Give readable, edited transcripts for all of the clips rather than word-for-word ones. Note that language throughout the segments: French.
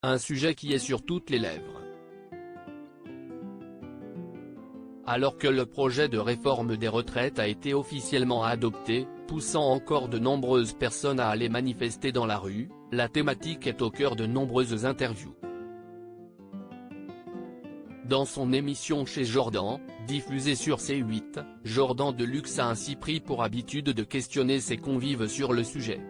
un sujet qui est sur toutes les lèvres. Alors que le projet de réforme des retraites a été officiellement adopté, poussant encore de nombreuses personnes à aller manifester dans la rue, la thématique est au cœur de nombreuses interviews. Dans son émission Chez Jordan, diffusée sur C8, Jordan Deluxe a ainsi pris pour habitude de questionner ses convives sur le sujet.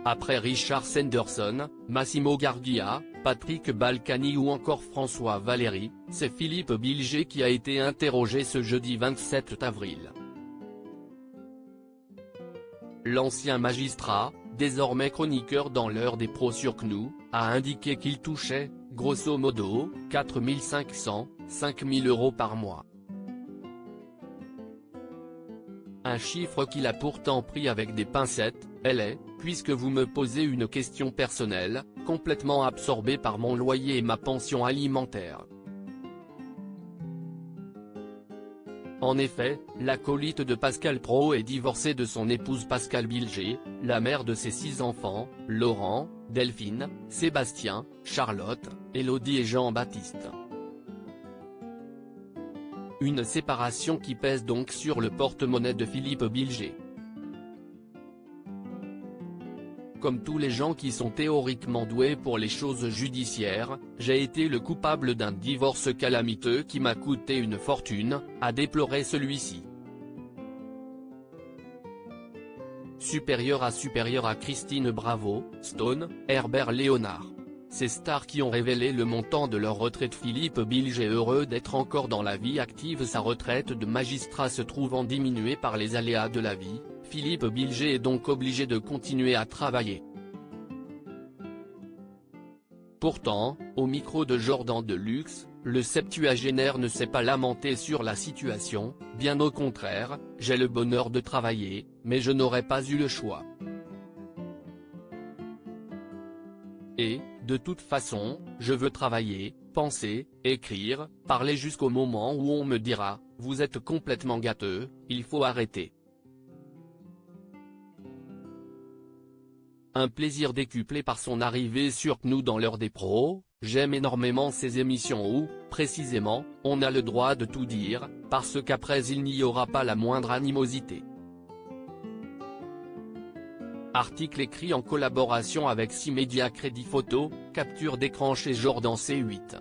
Après Richard Sanderson, Massimo Gardia, Patrick Balkany ou encore François Valéry, c'est Philippe Bilger qui a été interrogé ce jeudi 27 avril. L'ancien magistrat, désormais chroniqueur dans l'heure des pros sur CNU, a indiqué qu'il touchait, grosso modo, 4 500, 5 000 € par mois. Un chiffre qu'il a pourtant pris avec des pincettes, puisque vous me posez une question personnelle, complètement absorbé par mon loyer et ma pension alimentaire. En effet, l'acolyte de Pascal Praud est divorcé de son épouse Pascale Bilger, la mère de ses 6 enfants, Laurent, Delphine, Sébastien, Charlotte, Élodie et Jean-Baptiste. Une séparation qui pèse donc sur le porte-monnaie de Philippe Bilger. Comme tous les gens qui sont théoriquement doués pour les choses judiciaires, j'ai été le coupable d'un divorce calamiteux qui m'a coûté une fortune, a déploré celui-ci. Supérieur à Christine Bravo, Stone, Herbert Léonard. Ces stars qui ont révélé le montant de leur retraite. Philippe Bilger heureux d'être encore dans la vie active. Sa retraite de magistrat se trouvant diminuée par les aléas de la vie, Philippe Bilger est donc obligé de continuer à travailler. Pourtant, au micro de Jordan Deluxe, le septuagénaire ne s'est pas lamenté sur la situation, bien au contraire, j'ai le bonheur de travailler, mais je n'aurais pas eu le choix. Et, de toute façon, je veux travailler, penser, écrire, parler jusqu'au moment où on me dira, vous êtes complètement gâteux, il faut arrêter. Un plaisir décuplé par son arrivée sur CNU dans l'heure des pros, j'aime énormément ces émissions où, précisément, on a le droit de tout dire, parce qu'après il n'y aura pas la moindre animosité. Article écrit en collaboration avec 6 médias. Crédit photo, capture d'écran chez Jordan C8.